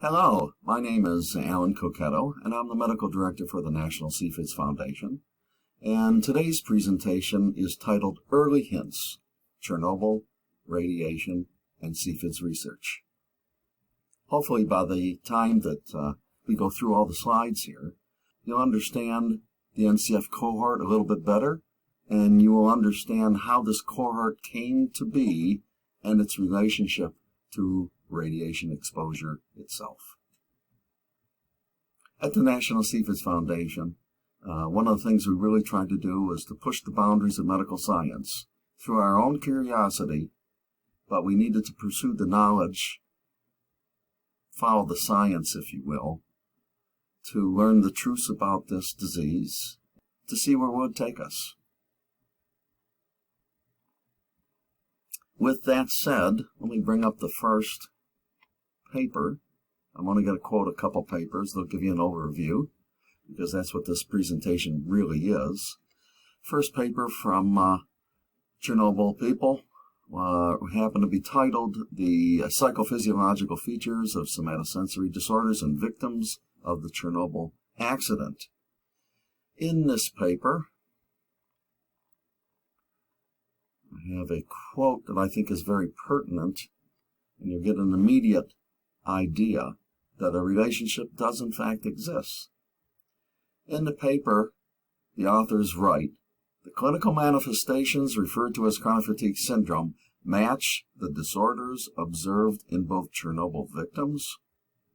Hello, my name is Alan Coquetto, and I'm the Medical Director for the National CFIDS Foundation. And today's presentation is titled Early Hints, Chernobyl, Radiation, and CFIDS Research. Hopefully by the time that we go through all the slides here, you'll understand the NCF cohort a little bit better, and you will understand how this cohort came to be and its relationship to radiation exposure itself. At the National CFIDS Foundation, one of the things we really tried to do was to push the boundaries of medical science through our own curiosity, but we needed to pursue the knowledge, follow the science, if you will, to learn the truths about this disease, to see where it would take us. With that said, let me bring up the first paper. I'm only going to quote a couple papers. They'll give you an overview, because that's what this presentation really is. First paper from Chernobyl people happened to be titled The Psychophysiological Features of Somatosensory Disorders in Victims of the Chernobyl Accident. In this paper, I have a quote that I think is very pertinent, and you'll get an immediate idea that a relationship does in fact exist. In the paper, the authors write, the clinical manifestations referred to as chronic fatigue syndrome match the disorders observed in both Chernobyl victims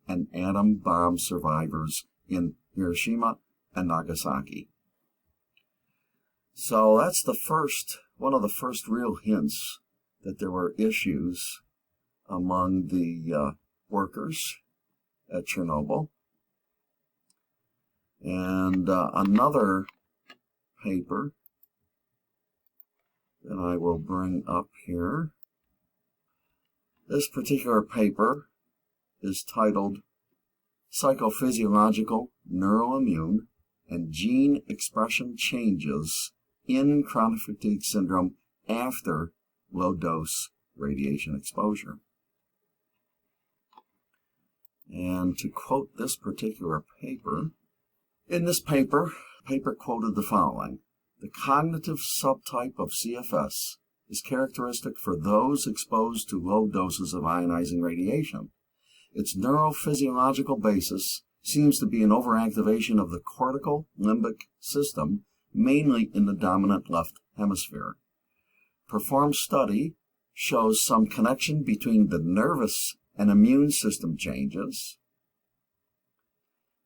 and atom bomb survivors in Hiroshima and Nagasaki. So that's one of the first real hints that there were issues among the workers at Chernobyl. And another paper that I will bring up here. This particular paper is titled Psychophysiological, Neuroimmune, and Gene Expression Changes in Chronic Fatigue Syndrome After Low-Dose Radiation Exposure. And to quote this particular paper, in this paper, quoted the following: the cognitive subtype of CFS is characteristic for those exposed to low doses of ionizing radiation. Its neurophysiological basis seems to be an overactivation of the cortical limbic system, mainly in the dominant left hemisphere. Performed study shows some connection between the nervous and immune system changes,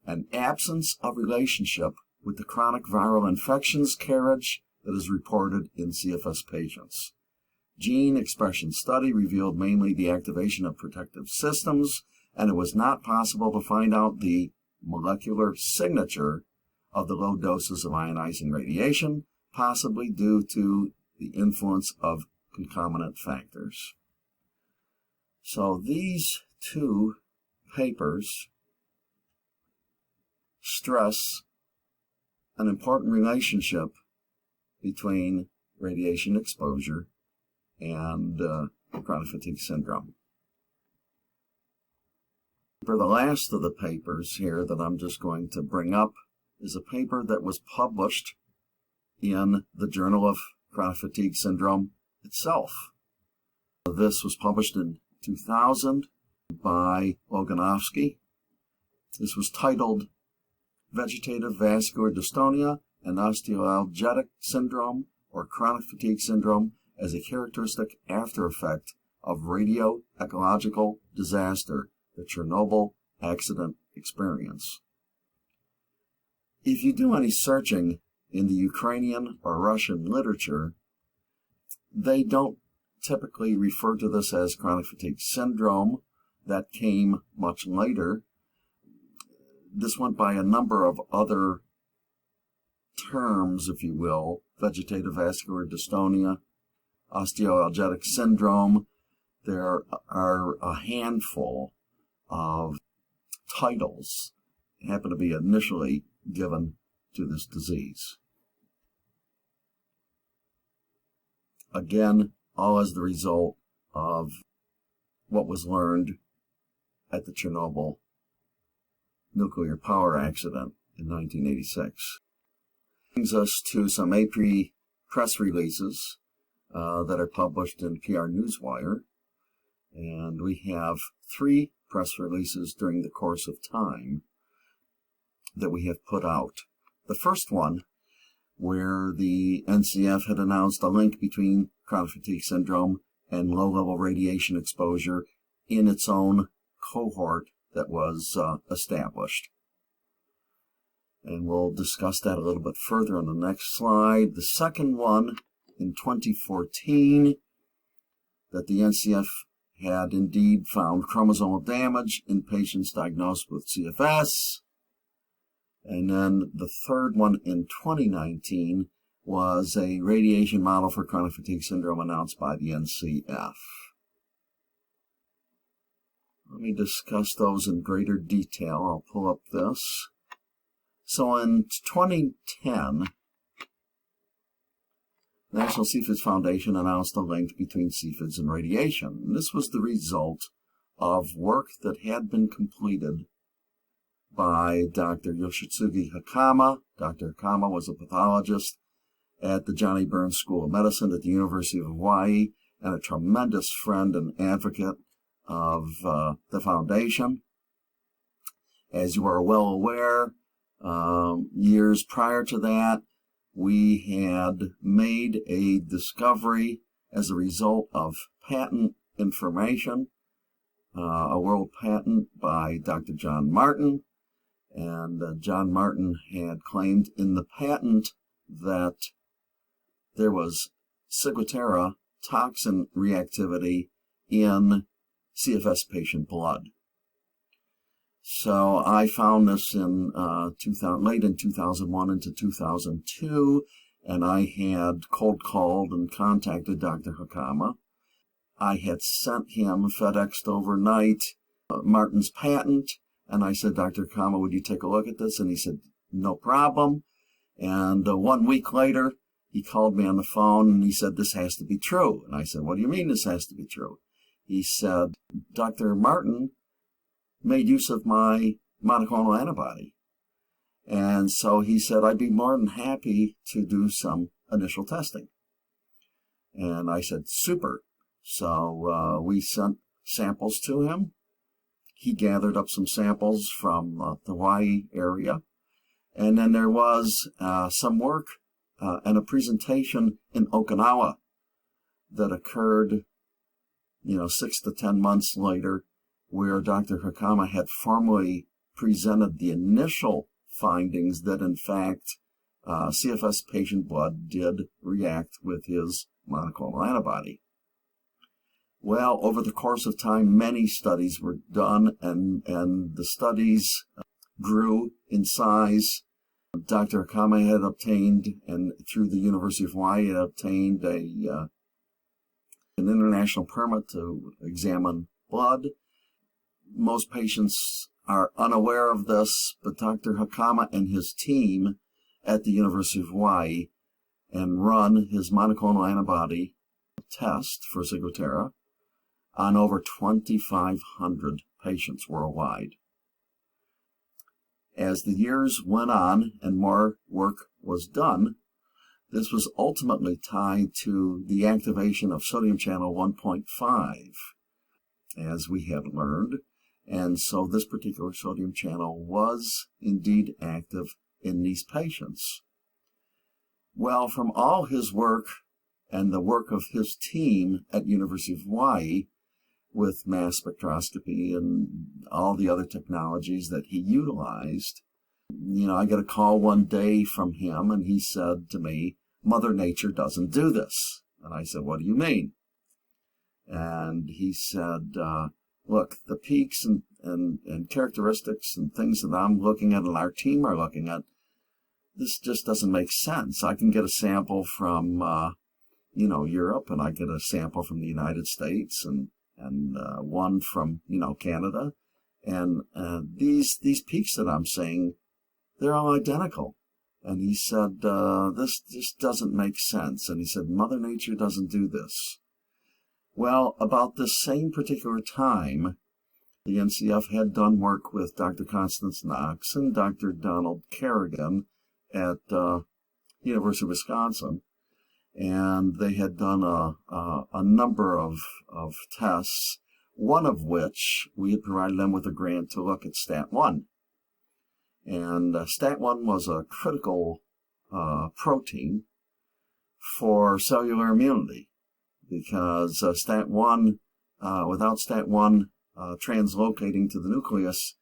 an absence of relationship with the chronic viral infections carriage that is reported in CFS patients. Gene expression study revealed mainly the activation of protective systems, and it was not possible to find out the molecular signature of the low doses of ionizing radiation, possibly due to the influence of concomitant factors. So these two papers stress an important relationship between radiation exposure and chronic fatigue syndrome. For the last of the papers here that I'm just going to bring up is a paper that was published in the Journal of Chronic Fatigue Syndrome itself. This was published in 2000 by Loganovsky. This was titled Vegetative Vascular Dystonia and Osteoalgetic Syndrome or Chronic Fatigue Syndrome as a Characteristic After Effect of Radio-Ecological Disaster, the Chernobyl Accident Experience. If you do any searching in the Ukrainian or Russian literature, they don't typically refer to this as chronic fatigue syndrome. That came much later. This went by a number of other terms, if you will: vegetative vascular dystonia, osteoalgetic syndrome. There are a handful of titles that happen to be initially given to this disease. Again, all as the result of what was learned at the Chernobyl nuclear power accident in 1986. Brings us to some April press releases that are published in PR Newswire. And we have 3 press releases during the course of time that we have put out. The first one, where the NCF had announced a link between chronic fatigue syndrome and low-level radiation exposure in its own cohort that was established. And we'll discuss that a little bit further on the next slide. The second one, in 2014, that the NCF had indeed found chromosomal damage in patients diagnosed with CFS. And then the third one in 2019 was a radiation model for chronic fatigue syndrome announced by the NCF. Let me discuss those in greater detail. I'll pull up this. So in 2010, the National CFIDS Foundation announced a link between CFIDS and radiation. And this was the result of work that had been completed by Dr. Yoshitsugu Hakama. Dr. Hakama was a pathologist at the Johnny Burns School of Medicine at the University of Hawaii and a tremendous friend and advocate of the foundation. As you are well aware, years prior to that, we had made a discovery as a result of patent information, a world patent by Dr. John Martin. And John Martin had claimed in the patent that there was ciguatera toxin reactivity in CFS patient blood. So I found this in late in 2001 into 2002, and I had cold called and contacted Dr. Hakama. I had sent him, FedExed overnight, Martin's patent, and I said, Dr. Hakama, would you take a look at this? And he said, no problem. And 1 week later, he called me on the phone and he said, this has to be true. And I said, what do you mean this has to be true? He said, Dr. Martin made use of my monoclonal antibody. And so he said, I'd be more than happy to do some initial testing. And I said, super. So we sent samples to him. He gathered up some samples from the Hawaii area. And then there was some work and a presentation in Okinawa that occurred, 6 to 10 months later, where Dr. Hakama had formally presented the initial findings that, in fact, CFS patient blood did react with his monoclonal antibody. Well, over the course of time, many studies were done, and the studies grew in size. Dr. Hakama had obtained, and through the University of Hawaii, had obtained an international permit to examine blood. Most patients are unaware of this, but Dr. Hakama and his team at the University of Hawaii and run his monoclonal antibody test for ciguatera on over 2,500 patients worldwide. As the years went on and more work was done, this was ultimately tied to the activation of sodium channel 1.5, as we had learned. And so this particular sodium channel was indeed active in these patients. Well, from all his work and the work of his team at University of Hawaii with mass spectroscopy and all the other technologies that he utilized, I got a call one day from him and he said to me, Mother Nature doesn't do this. And I said, what do you mean? And he said, look, the peaks and characteristics and things that I'm looking at and our team are looking at, this just doesn't make sense. I can get a sample from, Europe, and I get a sample from the United States and one from, Canada. And these peaks that I'm seeing, they're all identical. And he said, this just doesn't make sense. And he said, Mother Nature doesn't do this. Well, about this same particular time, The NCF had done work with Dr. Constance Knox and Dr. Donald Kerrigan at University of Wisconsin, and they had done a number of tests, one of which we had provided them with a grant to look at STAT1. And STAT1 was a critical protein for cellular immunity, because STAT1, without STAT1 translocating to the nucleus,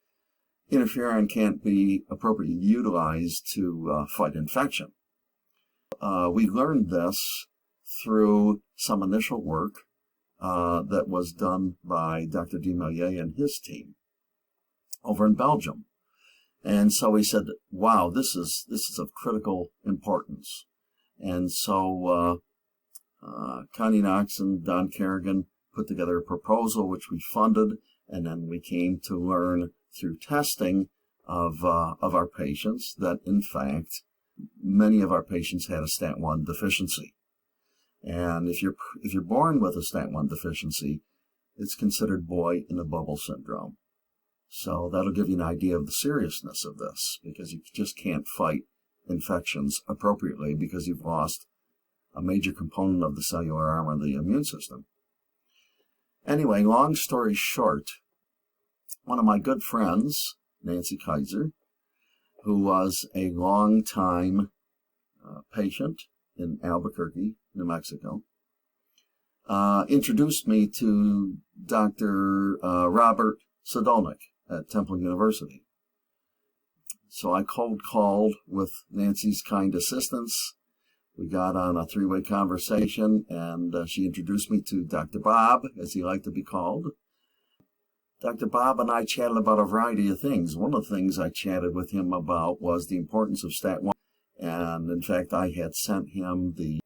interferon can't be appropriately utilized to fight infection. We learned this through some initial work that was done by Dr. Desmailliers and his team over in Belgium. And so we said, wow, this is of critical importance. And so Connie Knox and Don Kerrigan put together a proposal which we funded, and then we came to learn through testing of our patients that, in fact, many of our patients had a STAT1 deficiency. And if you're born with a STAT1 deficiency, it's considered boy in a bubble syndrome. So that'll give you an idea of the seriousness of this, because you just can't fight infections appropriately because you've lost a major component of the cellular armor of the immune system. Anyway, long story short, one of my good friends, Nancy Kaiser, who was a long-time patient in Albuquerque, New Mexico, introduced me to Dr. Robert Sadolnik at Temple University. So I cold called with Nancy's kind assistance. We got on a three-way conversation, and she introduced me to Dr. Bob, as he liked to be called. Dr. Bob and I chatted about a variety of things. One of the things I chatted with him about was the importance of STAT1. And in fact, I had sent him the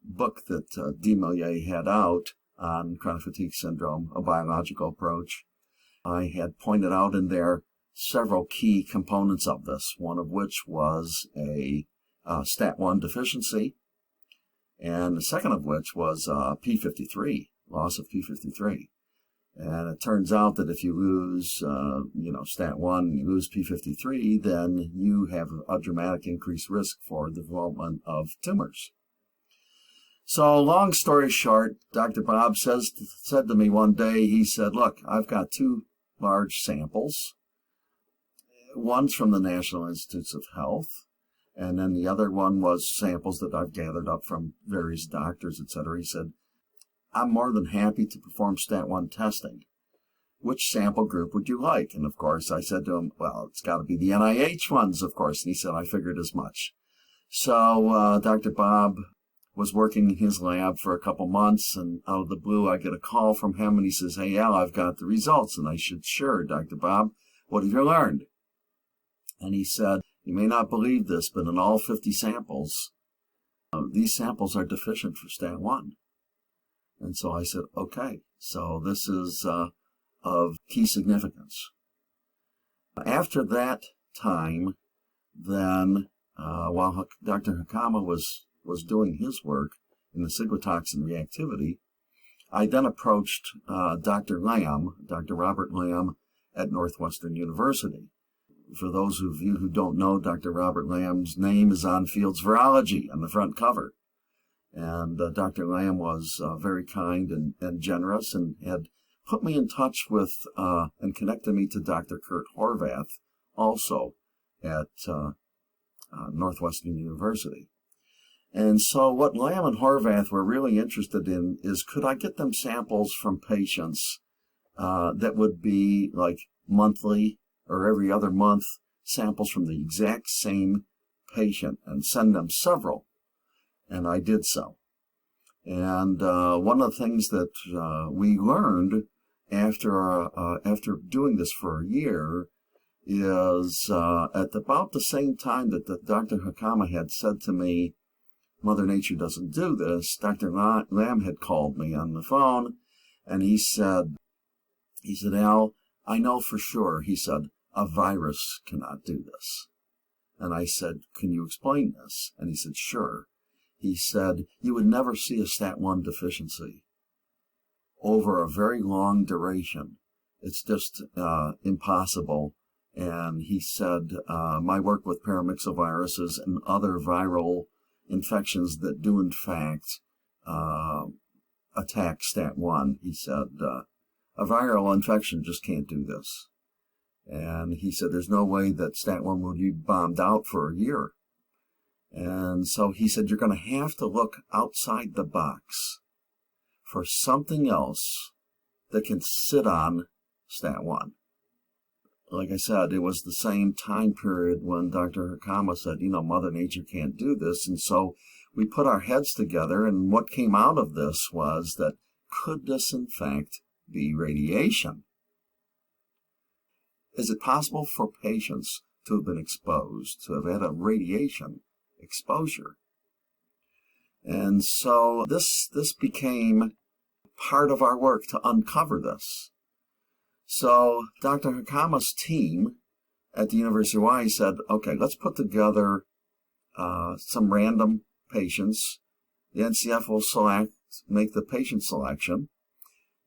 book that Desmailliers had out on chronic fatigue syndrome, a biological approach. I had pointed out in there several key components of this, one of which was a STAT1 deficiency, and the second of which was P53, loss of P53. And it turns out that if you lose, STAT1, you lose P53, then you have a dramatic increased risk for the development of tumors. So long story short, Dr. Bob said to me one day, he said, look, I've got two large samples. One's from the National Institutes of Health, and then the other one was samples that I've gathered up from various doctors, etc. He said, I'm more than happy to perform STAT1 testing. Which sample group would you like? And of course, I said to him, well, it's got to be the NIH ones, of course. And he said, I figured as much. So Dr. Bob was working in his lab for a couple months, and out of the blue, I get a call from him, and he says, hey, Al, I've got the results. And I said, sure, Dr. Bob, what have you learned? And he said, you may not believe this, but in all 50 samples, these samples are deficient for STAT1. And so I said, okay, so this is of key significance. After that time, then, while Dr. Hakama was doing his work in the ciguatoxin reactivity, I then approached Dr. Lamb, Dr. Robert Lamb at Northwestern University. For those of you who don't know, Dr. Robert Lamb's name is on Field's Virology on the front cover. And Dr. Lamb was very kind and generous, and had put me in touch with and connected me to Dr. Kurt Horvath, also at Northwestern University. And so what Lamb and Horvath were really interested in is, could I get them samples from patients that would be like monthly or every other month samples from the exact same patient, and send them several. And I did so. And one of the things that we learned after doing this for a year is at about the same time that Dr. Hakama had said to me, Mother Nature doesn't do this, Dr. Lamb had called me on the phone, and he said, Al, I know for sure, he said, a virus cannot do this. And I said, can you explain this? And he said, sure. He said, you would never see a STAT1 deficiency over a very long duration It's just impossible. And he said, my work with paramyxoviruses and other viral infections that do in fact attack STAT1, he said, a viral infection just can't do this. And he said there's no way that STAT1 would be bombed out for a year. And so he said you're going to have to look outside the box for something else that can sit on STAT1. Like I said, it was the same time period when Dr. Hakama said, Mother Nature can't do this. And so we put our heads together, and what came out of this was that could this in fact be radiation? Is it possible for patients to have been exposed, to have had a radiation exposure? And so this became part of our work to uncover this. So Dr. Hakama's team at the University of Hawaii said, okay, let's put together some random patients. The NCF will make the patient selection.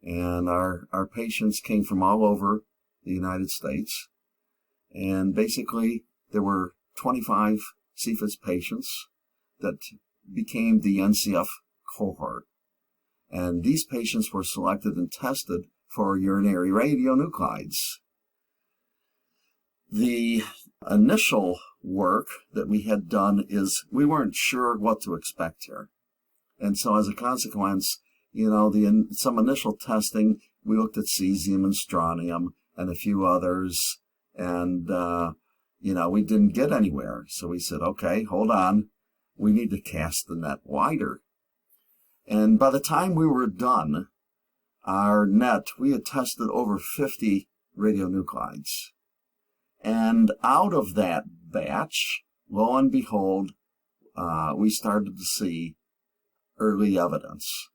And our patients came from all over the United States. And basically, there were 25 CFIDS patients that became the NCF cohort. And these patients were selected and tested for urinary radionuclides. The initial work that we had done is we weren't sure what to expect here. And so as a consequence, some initial testing, we looked at cesium and strontium and a few others, and, we didn't get anywhere. So we said, okay, hold on, we need to cast the net wider. And by the time we were done, our net, we had tested over 50 radionuclides. And out of that batch, lo and behold, we started to see early evidence.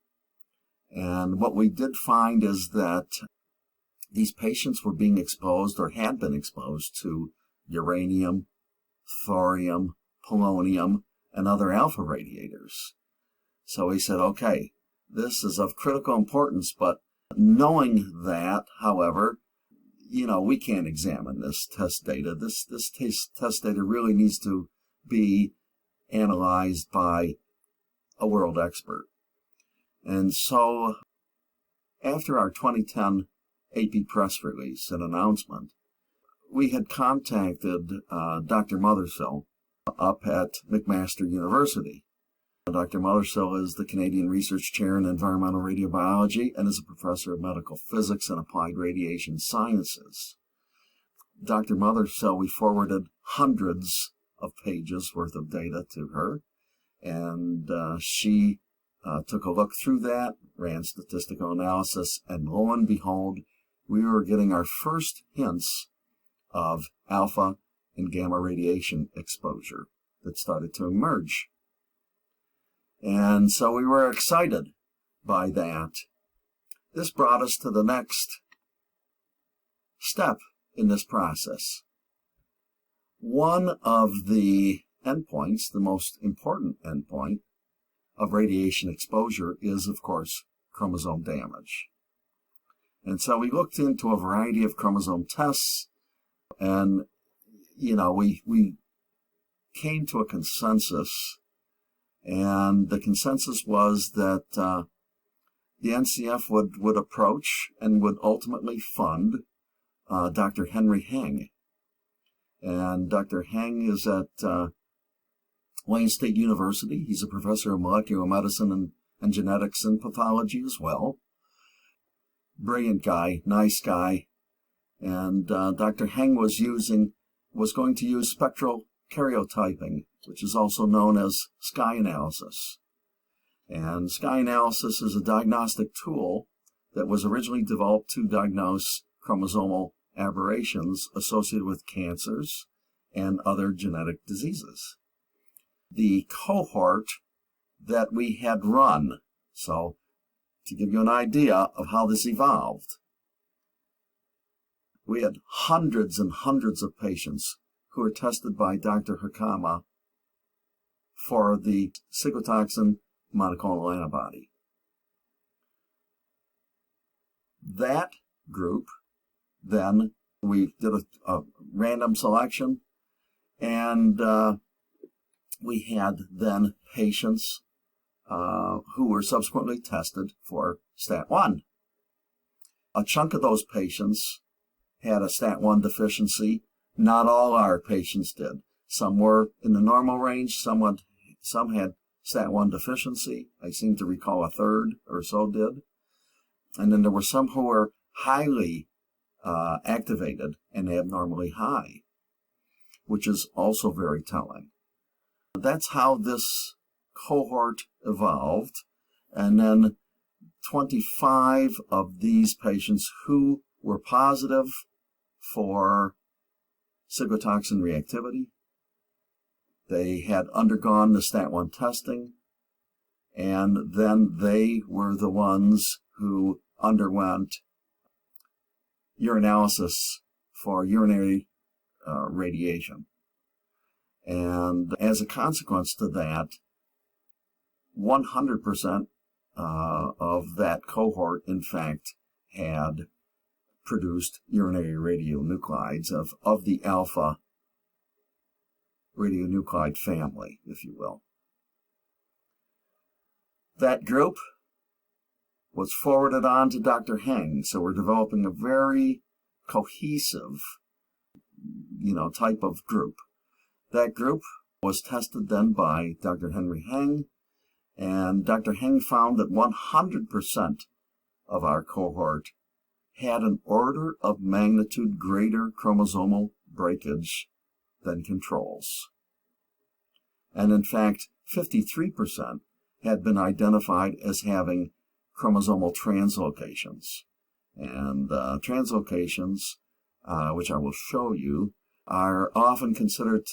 And what we did find is that these patients were being exposed or had been exposed to uranium, thorium, polonium, and other alpha radiators. So we said, okay, this is of critical importance, but knowing that, however, we can't examine this test data. This test data really needs to be analyzed by a world expert. And so after our 2010 AP press release and announcement, we had contacted Dr. Mothersill up at McMaster University. Dr. Mothersill is the Canadian Research Chair in Environmental Radiobiology and is a professor of medical physics and applied radiation sciences. Dr. Mothersill, we forwarded hundreds of pages worth of data to her, and she took a look through that, ran statistical analysis, and lo and behold, we were getting our first hints of alpha and gamma radiation exposure that started to emerge. And so we were excited by that. This brought us to the next step in this process. One of the endpoints, the most important endpoint of radiation exposure is, of course, chromosome damage. And so we looked into a variety of chromosome tests, and, we came to a consensus. And the consensus was that the NCF would approach and would ultimately fund Dr. Henry Heng. And Dr. Heng is at Wayne State University. He's a professor of molecular medicine and genetics and pathology as well. Brilliant guy, nice guy. And Dr. Heng was going to use spectral karyotyping, which is also known as sky analysis. And sky analysis is a diagnostic tool that was originally developed to diagnose chromosomal aberrations associated with cancers and other genetic diseases. The cohort that we had run, so to give you an idea of how this evolved, we had hundreds and hundreds of patients who were tested by Dr. Hakama for the cytotoxin monoclonal antibody. That group then we did a random selection, and we had then patients who were subsequently tested for STAT1. A chunk of those patients had a STAT1 deficiency. Not all our patients did. Some were in the normal range, some had STAT1 deficiency. I seem to recall a third or so did. And then there were some who were highly activated and abnormally high, which is also very telling. That's how this cohort evolved. And then 25 of these patients who were positive for cytotoxin reactivity, they had undergone the STAT1 testing, and then they were the ones who underwent urinalysis for urinary radiation. And as a consequence to that, 100% of that cohort, in fact, had produced urinary radionuclides of the alpha radionuclide family, if you will. That group was forwarded on to Dr. Heng, so we're developing a very cohesive, type of group. That group was tested then by Dr. Henry Heng, and Dr. Heng found that 100% of our cohort had an order of magnitude greater chromosomal breakage than controls. And in fact, 53% had been identified as having chromosomal translocations. And translocations, which I will show you, are often considered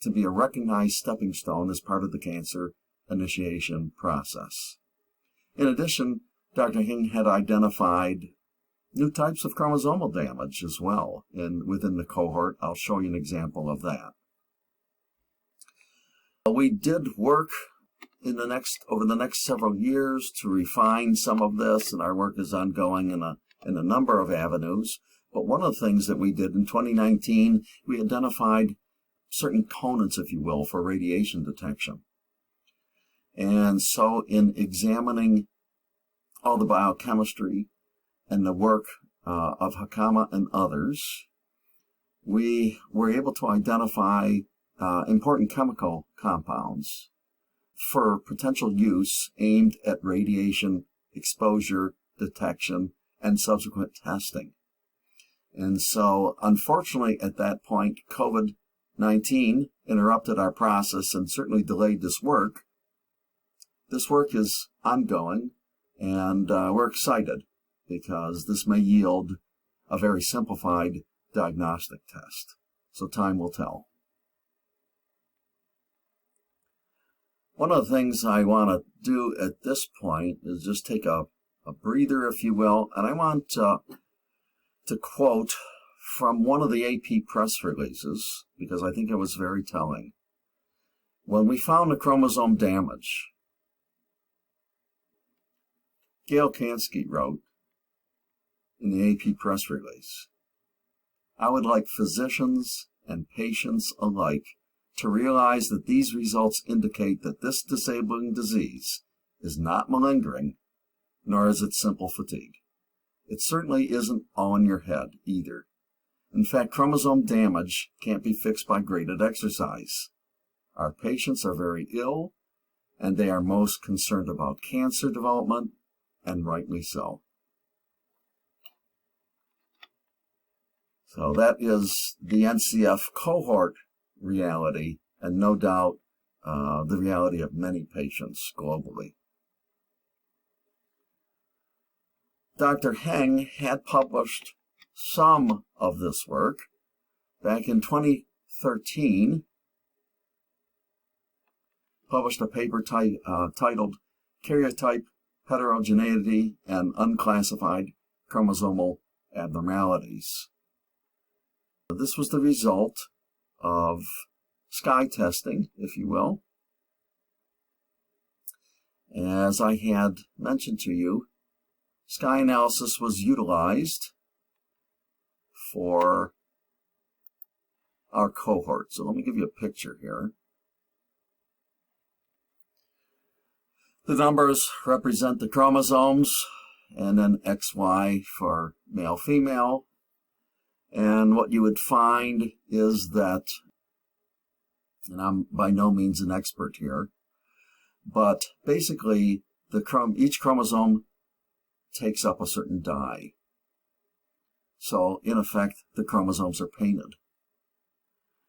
to be a recognized stepping stone as part of the cancer initiation process. In addition, Dr. Heng had identified new types of chromosomal damage as well within the cohort. I'll show you an example of that. We did work over the next several years to refine some of this, and our work is ongoing in a number of avenues. But one of the things that we did in 2019, we identified certain components, if you will, for radiation detection. And so in examining all the biochemistry and the work of Hakama and others, we were able to identify important chemical compounds for potential use aimed at radiation exposure detection and subsequent testing. And so, unfortunately, at that point, COVID-19 interrupted our process and certainly delayed this work. This work is ongoing, and we're excited because this may yield a very simplified diagnostic test. So time will tell. One of the things I want to do at this point is just take a breather, if you will, and I want to quote from one of the AP press releases, because I think it was very telling. When we found the chromosome damage, Gail Kansky wrote in the AP press release, "I would like physicians and patients alike to realize that these results indicate that this disabling disease is not malingering, nor is it simple fatigue. It certainly isn't all in your head either. In fact, chromosome damage can't be fixed by graded exercise. Our patients are very ill, and they are most concerned about cancer development, and rightly so." So that is the NCF cohort reality, and no doubt the reality of many patients globally. Dr. Heng had published some of this work back in 2013, published a paper titled Karyotype Heterogeneity and Unclassified Chromosomal Abnormalities. This was the result of sky testing, if you will. As I had mentioned to you, sky analysis was utilized for our cohort. So let me give you a picture here. The numbers represent the chromosomes, and then XY for male, female. And what you would find is that, and I'm by no means an expert here, but basically each chromosome takes up a certain dye. So in effect, the chromosomes are painted.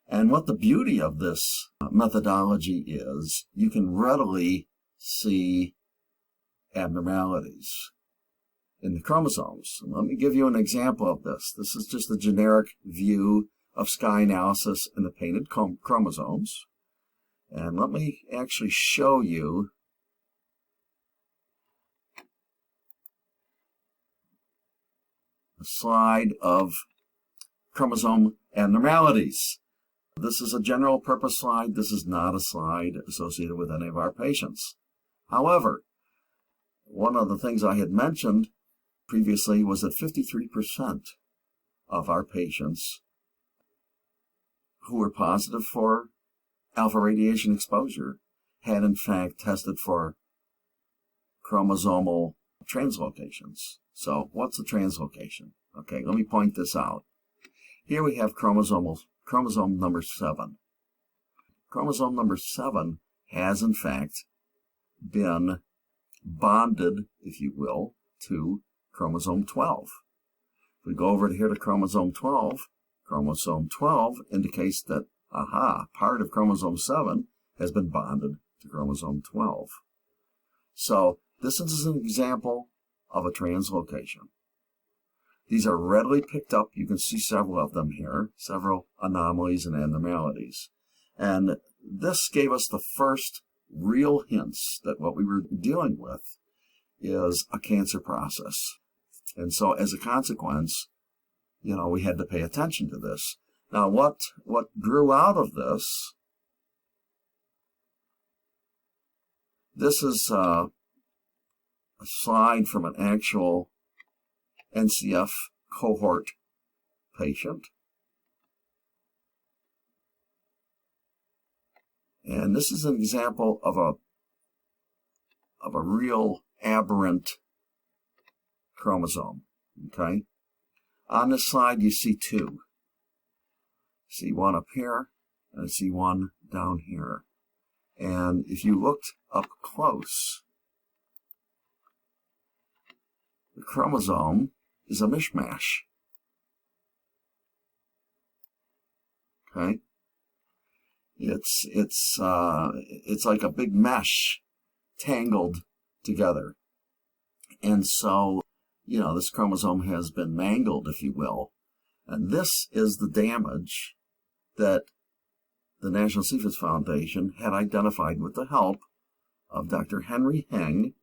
And what the beauty of this methodology is, you can readily see abnormalities in the chromosomes. And let me give you an example of this. This is just a generic view of sky analysis in the painted chromosomes. And let me actually show you a slide of chromosome abnormalities. This is a general purpose slide. This is not a slide associated with any of our patients. However, one of the things I had mentioned previously was that 53% of our patients who were positive for alpha radiation exposure had in fact tested for chromosomal translocations. So what's a translocation? Okay, let me point this out. Here we have chromosome number 7. Chromosome number 7 has in fact been bonded, if you will, to chromosome 12. If we go over here to chromosome 12 indicates that, part of chromosome 7 has been bonded to chromosome 12. So this is an example of a translocation. These are readily picked up. You can see several of them here, several anomalies and abnormalities. And this gave us the first real hints that what we were dealing with is a cancer process. And so as a consequence, we had to pay attention to this. Now, what grew out of this, this is a slide from an actual NCF cohort patient. And this is an example of a real aberrant chromosome, okay? On this slide, you see two. See one up here, and I see one down here. And if you looked up close, the chromosome is a mishmash. Okay? It's like a big mesh tangled together. And so, this chromosome has been mangled, if you will. And this is the damage that the National CFIDS Foundation had identified with the help of Dr. Henry Heng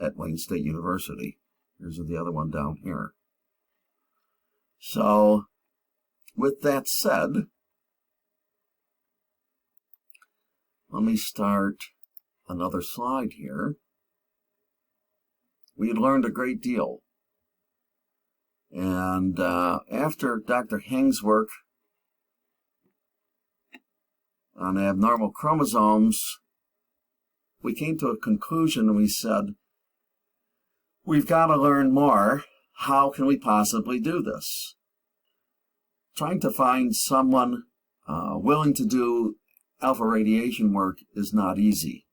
at Wayne State University. Here's the other one down here. So, with that said, let me start another slide here. We had learned a great deal. And after Dr. Heng's work on abnormal chromosomes, we came to a conclusion and we said, we've got to learn more. How can we possibly do this? Trying to find someone willing to do alpha radiation work is not easy.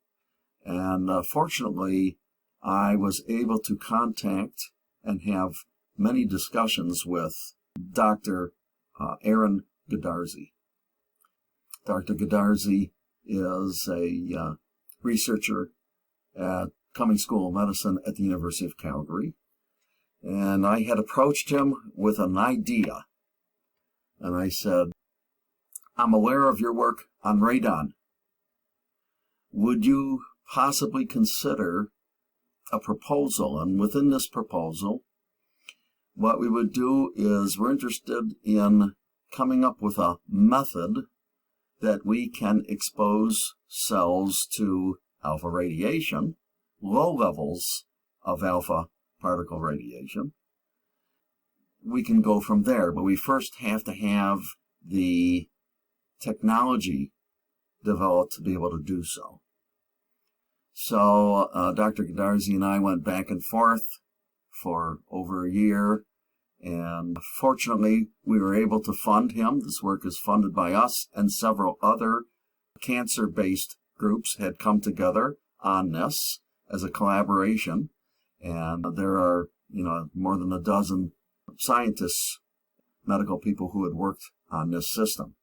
And fortunately, I was able to contact and have many discussions with Dr. Aaron Godarzi. Dr. Godarzi is a researcher at Cummings School of Medicine at the University of Calgary. And I had approached him with an idea. And I said, I'm aware of your work on radon. Would you possibly consider a proposal? And within this proposal, what we would do is we're interested in coming up with a method that we can expose cells to alpha radiation, low levels of alpha particle radiation, we can go from there. But we first have to have the technology developed to be able to do so. So Dr. Categorized and I went back and forth for over a year, and fortunately we were able to fund him. This work is funded by us, and several other cancer-based groups had come together on this as a collaboration, and there are more than a dozen scientists, medical people who had worked on this system.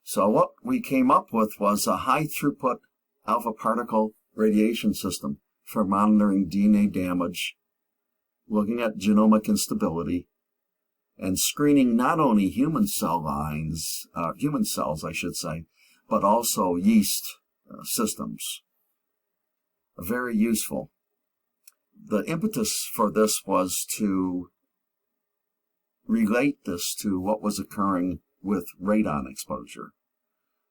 So what we came up with was a high throughput alpha particle radiation system for monitoring DNA damage, looking at genomic instability, and screening not only human cells, I should say, but also yeast systems. Very useful. The impetus for this was to relate this to what was occurring with radon exposure.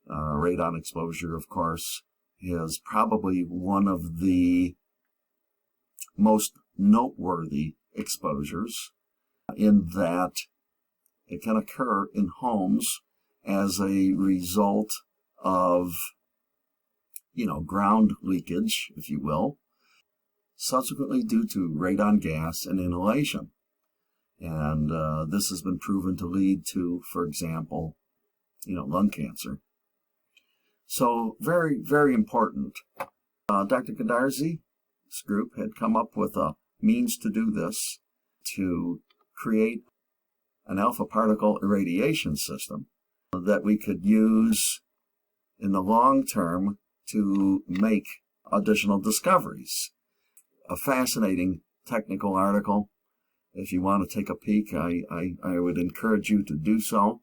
Radon exposure, of course, is probably one of the most noteworthy exposures, in that it can occur in homes as a result of, ground leakage, if you will, subsequently due to radon gas and inhalation. And this has been proven to lead to, for example, lung cancer. So very, very important. Dr. Categorized's group had come up with a means to do this, to create an alpha particle irradiation system that we could use in the long term to make additional discoveries. A fascinating technical article. If you want to take a peek, I would encourage you to do so.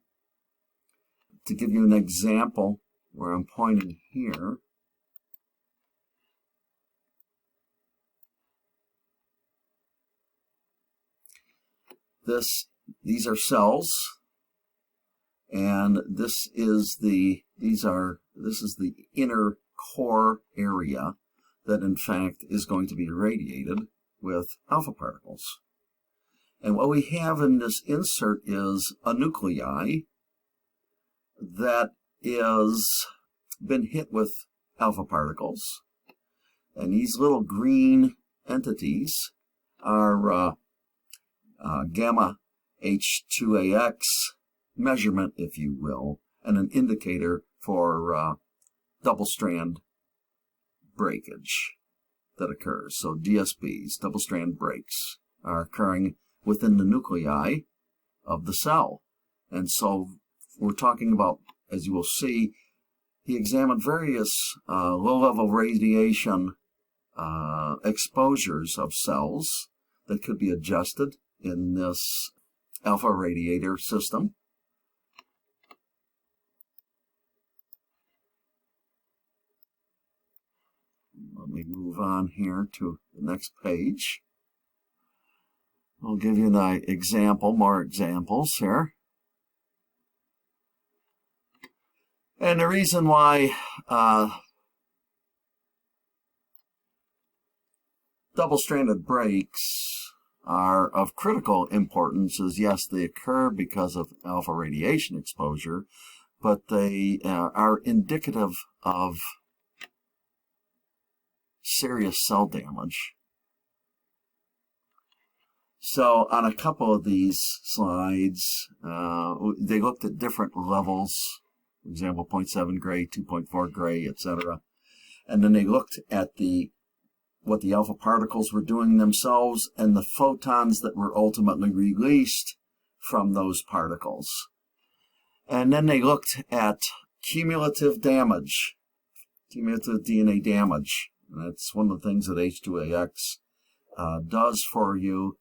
To give you an example, where I'm pointing here, these are cells, and this is the inner core area that in fact is going to be irradiated with alpha particles. And what we have in this insert is a nuclei that is been hit with alpha particles, and these little green entities are gamma H2AX measurement, if you will, and an indicator for double-strand breakage that occurs. So DSBs, double-strand breaks, are occurring within the nuclei of the cell. And so we're talking about, as you will see, he examined various low-level radiation exposures of cells that could be adjusted in this alpha radiator system. Let me move on here to the next page. I'll give you an example, more examples here. And the reason why double-stranded breaks are of critical importance is, yes, they occur because of alpha radiation exposure, but they are indicative of serious cell damage. So on a couple of these slides, they looked at different levels, for example, 0.7 gray, 2.4 gray, etc. And then they looked at what the alpha particles were doing themselves and the photons that were ultimately released from those particles. And then they looked at cumulative damage, cumulative DNA damage. And that's one of the things that H2AX does for you,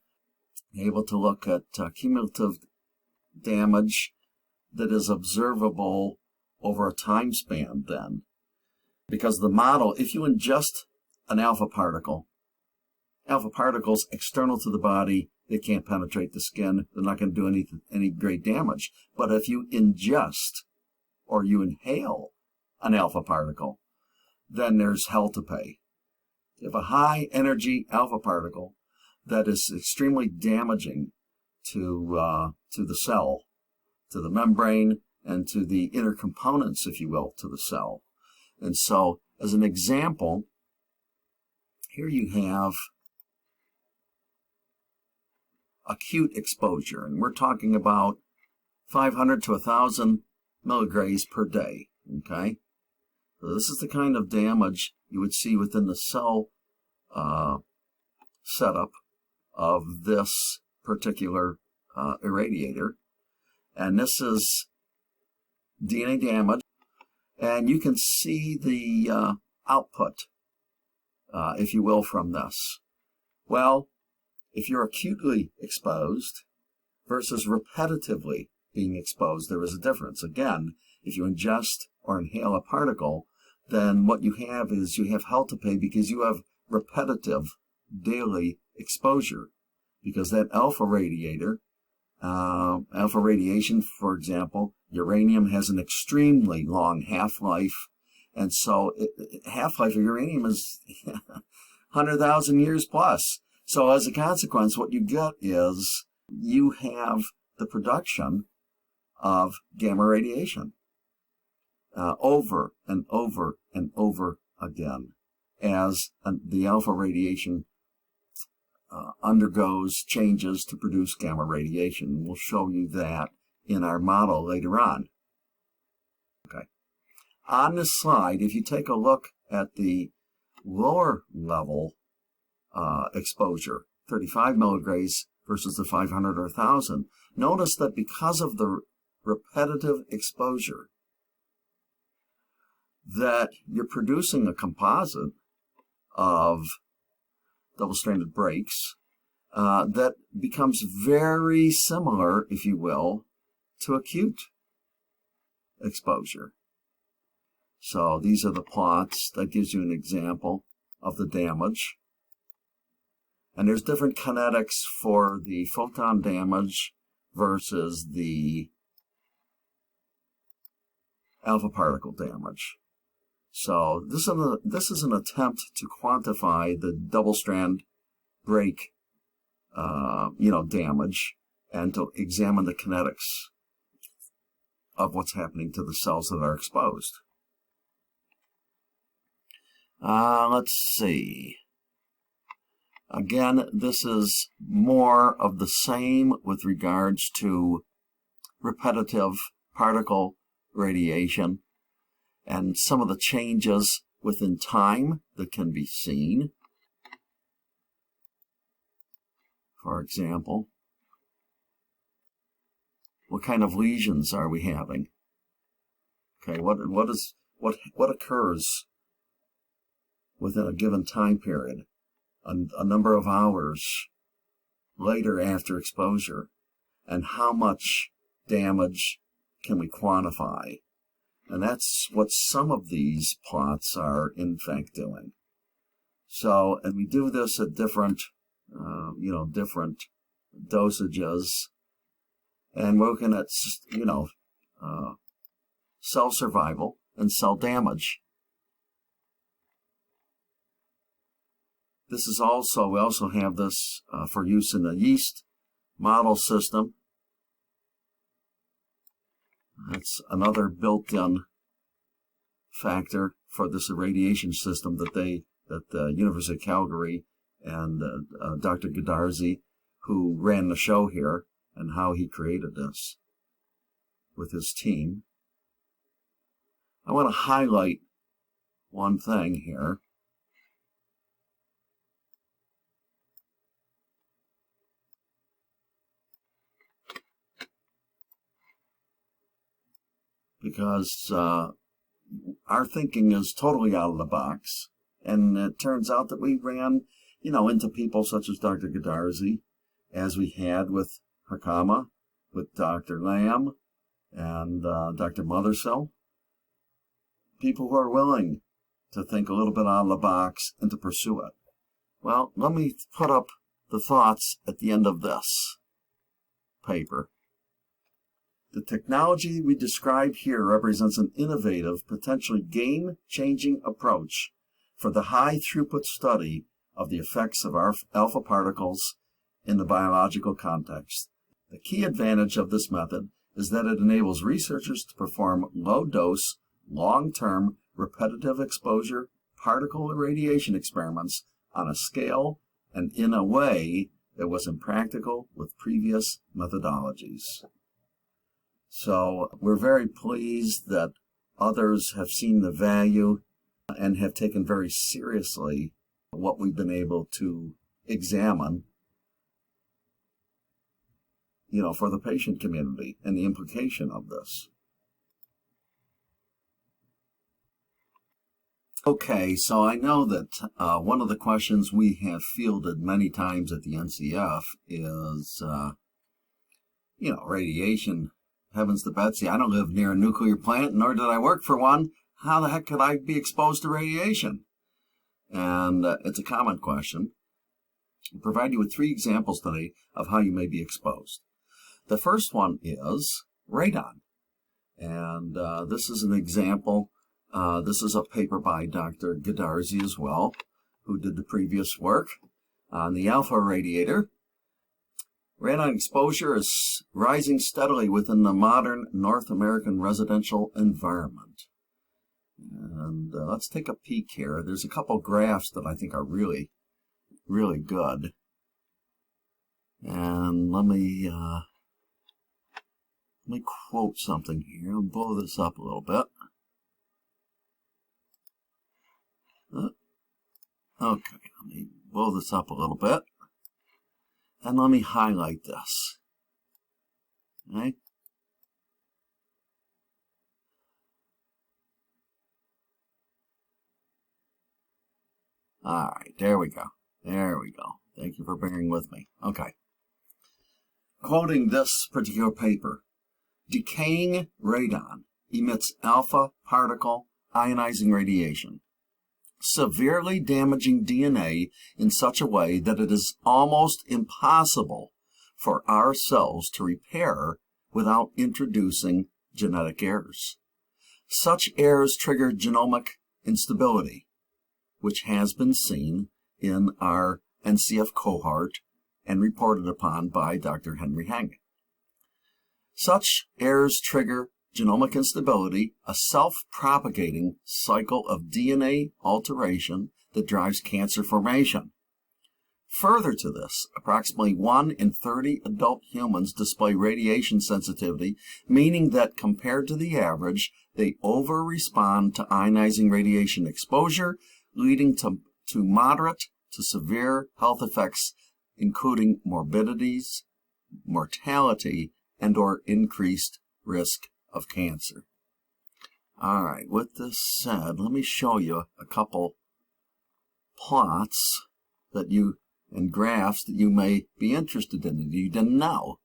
able to look at cumulative damage that is observable over a time span then. Because the model, if you ingest an alpha particle, alpha particles external to the body, they can't penetrate the skin, they're not going to do any great damage. But if you ingest or you inhale an alpha particle, then there's hell to pay. You have a high energy alpha particle that is extremely damaging to the cell, to the membrane, and to the inner components, if you will, to the cell. And so, as an example, here you have acute exposure, and we're talking about 500 to 1,000 milligrays per day, okay? So this is the kind of damage you would see within the cell setup of this particular irradiator. And this is DNA damage, and you can see the output, if you will, from this. Well, if you're acutely exposed versus repetitively being exposed, there is a difference. Again, if you ingest or inhale a particle, then what you have is you have hell to pay because you have repetitive daily exposure. Because that alpha radiator, alpha radiation, for example, uranium has an extremely long half-life, and so half-life of uranium is 100,000 years plus. So as a consequence, what you get is you have the production of gamma radiation over and over and over again as the alpha radiation undergoes changes to produce gamma radiation. We'll show you that in our model later on. Okay. On this slide, if you take a look at the lower level exposure, 35 milligrays versus the 500 or 1,000, notice that because of the repetitive exposure, that you're producing a composite of double-stranded breaks that becomes very similar, if you will, to acute exposure. So these are the plots. That gives you an example of the damage. And there's different kinetics for the photon damage versus the alpha particle damage. So this is an attempt to quantify the double strand break, damage, and to examine the kinetics of what's happening to the cells that are exposed. Let's see. Again, this is more of the same with regards to repetitive particle radiation and some of the changes within time that can be seen. For example, what kind of lesions are we having? Okay, what occurs within a given time period, a number of hours later after exposure, and how much damage can we quantify? And that's what some of these plots are in fact doing. So, and we do this at different different dosages, and we're looking at, cell survival and cell damage. This is also, we also have this for use in the yeast model system. That's another built-in factor for this irradiation system that the University of Calgary and Dr. Godarzi, who ran the show here, and how he created this with his team. I want to highlight one thing here. Because our thinking is totally out of the box. And it turns out that we ran, into people such as Dr. Godarzi, as we had with Hakama, with Dr. Lamb, and Dr. Mothersell. People who are willing to think a little bit out of the box and to pursue it. Well, let me put up the thoughts at the end of this paper. The technology we describe here represents an innovative, potentially game-changing approach for the high-throughput study of the effects of our alpha particles in the biological context. The key advantage of this method is that it enables researchers to perform low-dose, long-term, repetitive exposure particle irradiation experiments on a scale and in a way that was impractical with previous methodologies. So we're very pleased that others have seen the value and have taken very seriously what we've been able to examine, for the patient community and the implication of this. Okay, so I know that one of the questions we have fielded many times at the NCF is, radiation. Heavens to Betsy, I don't live near a nuclear plant, nor did I work for one. How the heck could I be exposed to radiation? And it's a common question. I'll provide you with 3 examples today of how you may be exposed. The first one is radon. And this is an example. This is a paper by Dr. Gedarzi as well, who did the previous work on the alpha radiator. Radon exposure is rising steadily within the modern North American residential environment. And let's take a peek here. There's a couple graphs that I think are really, really good. And let me quote something here. I'll blow this up a little bit. Okay, let me blow this up a little bit. And let me highlight this. Okay. All right, there we go. There we go. Thank you for bearing with me. Okay. Quoting this particular paper, decaying radon emits alpha particle ionizing radiation, severely damaging DNA in such a way that it is almost impossible for our cells to repair without introducing genetic errors. Such errors trigger genomic instability, which has been seen in our NCF cohort and reported upon by Dr. Henry Heng. Such errors trigger genomic instability, a self-propagating cycle of DNA alteration that drives cancer formation. Further to this, approximately 1 in 30 adult humans display radiation sensitivity, meaning that compared to the average, they over-respond to ionizing radiation exposure, leading to moderate to severe health effects, including morbidities, mortality, and/or increased risk of cancer. All right, with this said, let me show you a couple plots and graphs that you may be interested in that you didn't know.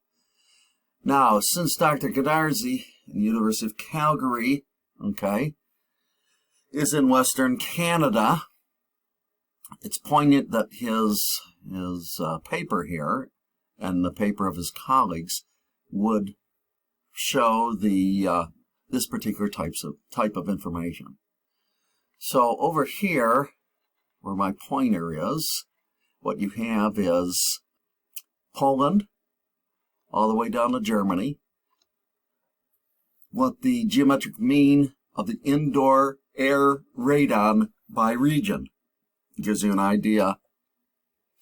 Now, since Dr. Gedarzi in the University of Calgary, is in Western Canada, it's poignant that his paper here and the paper of his colleagues would show this particular type of information. So over here, where my pointer is, what you have is Poland, all the way down to Germany. What the geometric mean of the indoor air radon by region gives you an idea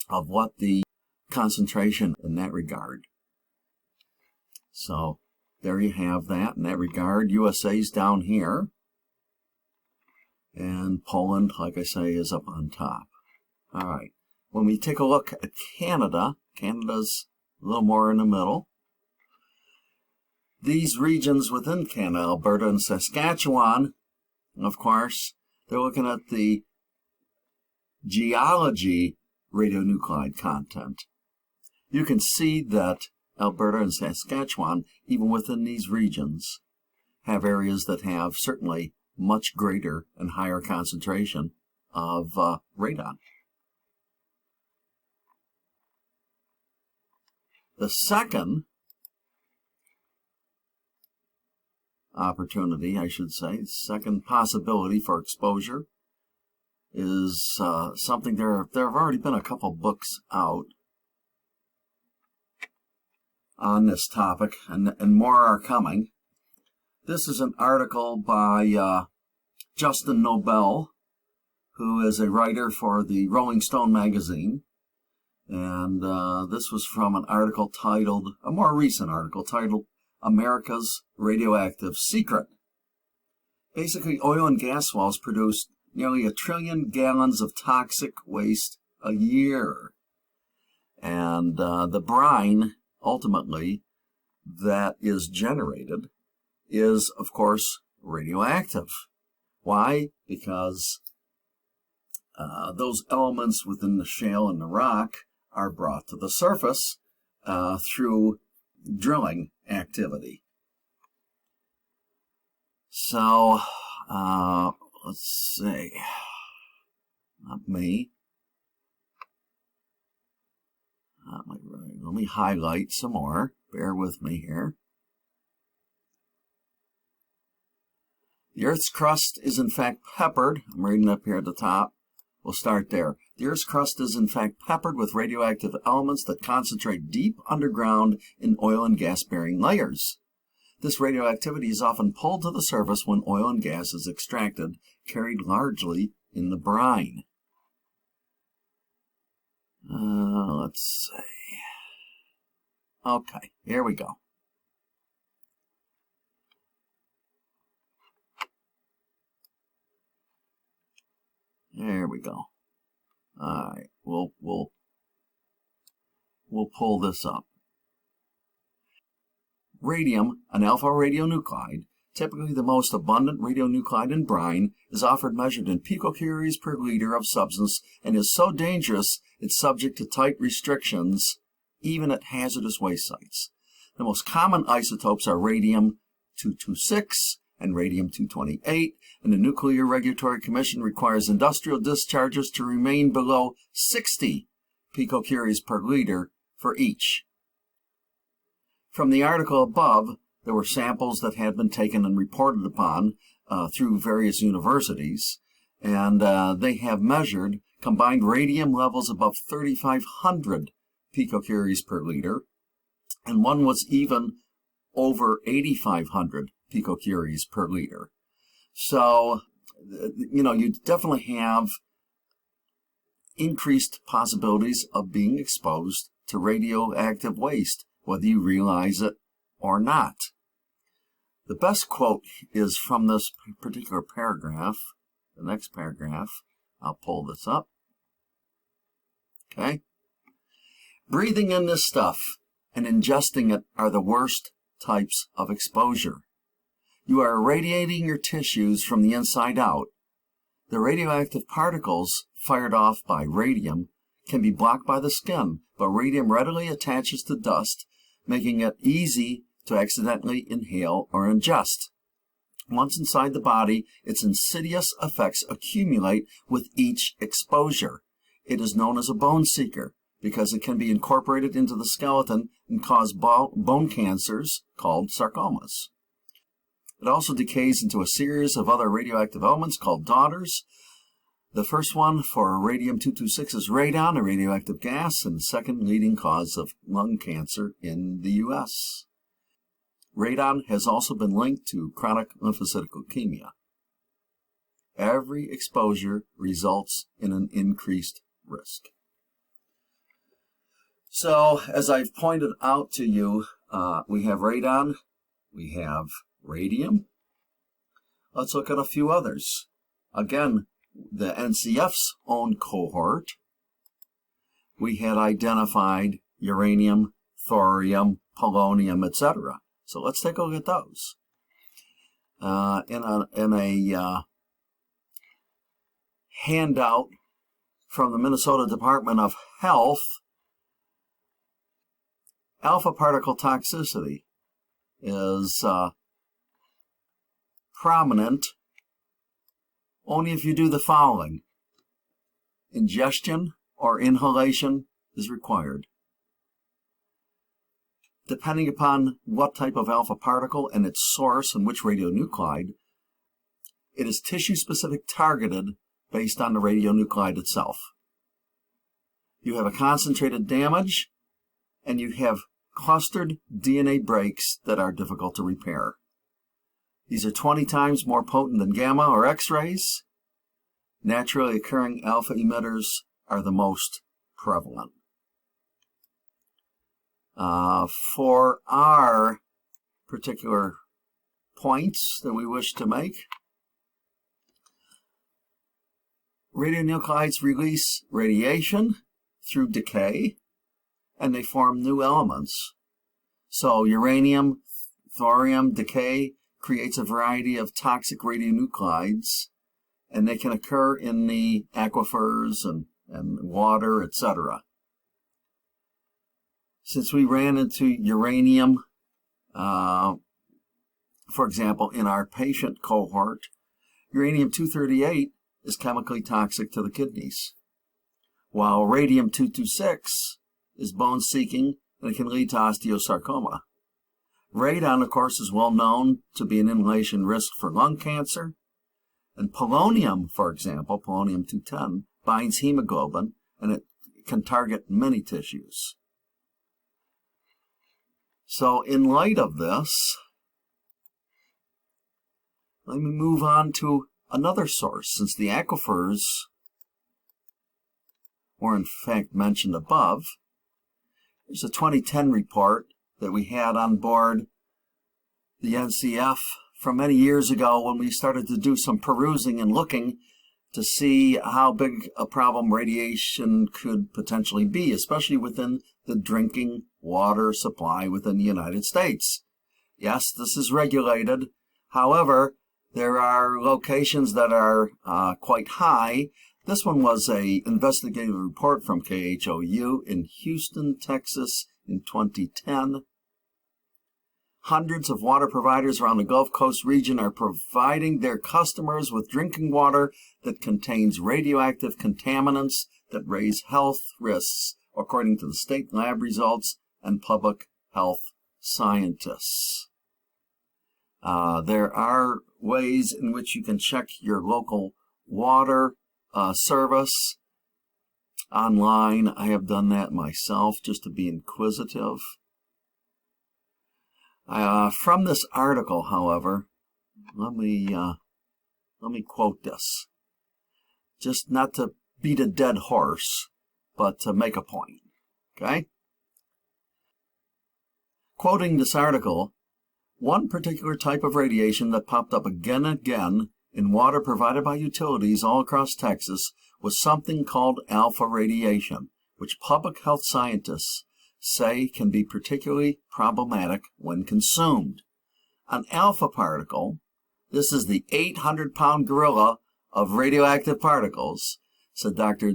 of what the concentration in that regard. So there you have that in that regard. USA's down here. And Poland, like I say, is up on top. All right. When we take a look at Canada, Canada's a little more in the middle. These regions within Canada, Alberta and Saskatchewan, of course, they're looking at the geology radionuclide content. You can see that Alberta and Saskatchewan, even within these regions, have areas that have certainly much greater and higher concentration of radon. The second opportunity, I should say, second possibility for exposure is something there have already been a couple books out. on this topic, and more are coming. This is an article by Justin Nobel, who is a writer for the Rolling Stone magazine. And this was from an article titled, a more recent article titled, America's Radioactive Secret. Basically, oil and gas wells produce nearly 1 trillion gallons of toxic waste a year. And the brine, ultimately, that is generated is, of course, radioactive. Why? Because those elements within the shale and the rock are brought to the surface through drilling activity. So, let's see, not me. Let me highlight some more. Bear with me here. The Earth's crust is in fact peppered. I'm reading up here at the top. We'll start there. The Earth's crust is in fact peppered with radioactive elements that concentrate deep underground in oil and gas-bearing layers. This radioactivity is often pulled to the surface when oil and gas is extracted, carried largely in the brine. Let's see. Okay, here we go. There we go. All right, we'll pull this up. Radium, an alpha radionuclide, typically the most abundant radionuclide in brine, is often measured in picocuries per liter of substance and is so dangerous it's subject to tight restrictions even at hazardous waste sites. The most common isotopes are radium-226 and radium-228, and the Nuclear Regulatory Commission requires industrial discharges to remain below 60 picocuries per liter for each. From the article above, there were samples that had been taken and reported upon through various universities, and they have measured combined radium levels above 3,500 picocuries per liter, and one was even over 8,500 picocuries per liter. So, you definitely have increased possibilities of being exposed to radioactive waste, whether you realize it or not. The best quote is from this particular paragraph, the next paragraph. I'll pull this up. Okay. Breathing in this stuff and ingesting it are the worst types of exposure. You are irradiating your tissues from the inside out. The radioactive particles fired off by radium can be blocked by the skin, but radium readily attaches to dust, making it easy to accidentally inhale or ingest. Once inside the body, its insidious effects accumulate with each exposure. It is known as a bone seeker because it can be incorporated into the skeleton and cause bone cancers called sarcomas. It also decays into a series of other radioactive elements called daughters. The first one for radium-226 is radon, a radioactive gas, and the second leading cause of lung cancer in the U.S. Radon has also been linked to chronic lymphocytic leukemia. Every exposure results in an increased risk. So, as I've pointed out to you, we have radon, we have radium. Let's look at a few others. Again, the NCF's own cohort, we had identified uranium, thorium, polonium, etc. So let's take a look at those. In a handout from the Minnesota Department of Health, alpha particle toxicity is prominent only if you do the following. Ingestion or inhalation is required. Depending upon what type of alpha particle and its source and which radionuclide, it is tissue-specific targeted based on the radionuclide itself. You have a concentrated damage, and you have clustered DNA breaks that are difficult to repair. These are 20 times more potent than gamma or X-rays. Naturally occurring alpha emitters are the most prevalent. For our particular points that we wish to make, radionuclides release radiation through decay, and they form new elements. So uranium, thorium decay creates a variety of toxic radionuclides, and they can occur in the aquifers and water, etc. Since we ran into uranium, for example, in our patient cohort, uranium-238 is chemically toxic to the kidneys, while radium-226 is bone-seeking and it can lead to osteosarcoma. Radon, of course, is well known to be an inhalation risk for lung cancer, and polonium, for example, polonium-210, binds hemoglobin and it can target many tissues. So in light of this, let me move on to another source, since the aquifers were in fact mentioned above. There's a 2010 report that we had on board the NCF from many years ago when we started to do some perusing and looking to see how big a problem radiation could potentially be, especially within the drinking water supply within the United States. Yes, this is regulated. However, there are locations that are quite high. This one was an investigative report from KHOU in Houston, Texas in 2010. Hundreds of water providers around the Gulf Coast region are providing their customers with drinking water that contains radioactive contaminants that raise health risks, according to the state lab results and public health scientists. There are ways in which you can check your local water service online. I have done that myself just to be inquisitive. From this article, however, let me quote this. Just not to beat a dead horse, but to make a point. Okay? Quoting this article, one particular type of radiation that popped up again and again in water provided by utilities all across Texas was something called alpha radiation, which public health scientists say can be particularly problematic when consumed. An alpha particle, this is the 800-pound gorilla of radioactive particles, said Dr.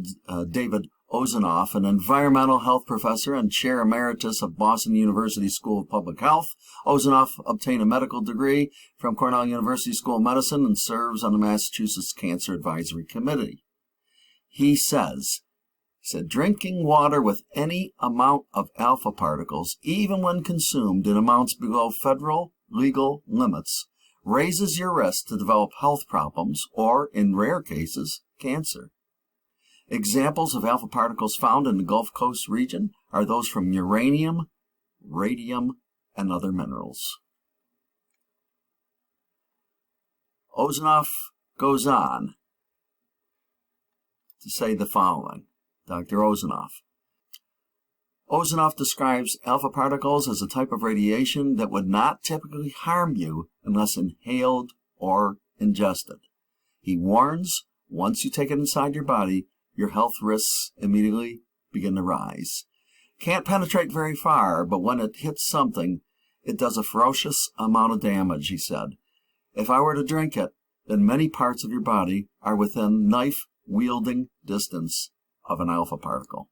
David Ozanoff, an environmental health professor and chair emeritus of Boston University School of Public Health. Ozanoff obtained a medical degree from Cornell University School of Medicine and serves on the Massachusetts Cancer Advisory Committee. He said, drinking water with any amount of alpha particles, even when consumed in amounts below federal legal limits, raises your risk to develop health problems or, in rare cases, cancer. Examples of alpha particles found in the Gulf Coast region are those from uranium, radium, and other minerals. Ozanoff goes on to say the following. Dr. Ozanoff describes alpha particles as a type of radiation that would not typically harm you unless inhaled or ingested. He warns, once you take it inside your body, your health risks immediately begin to rise. Can't penetrate very far, but when it hits something, it does a ferocious amount of damage, he said. If I were to drink it, then many parts of your body are within knife-wielding distance of an alpha particle.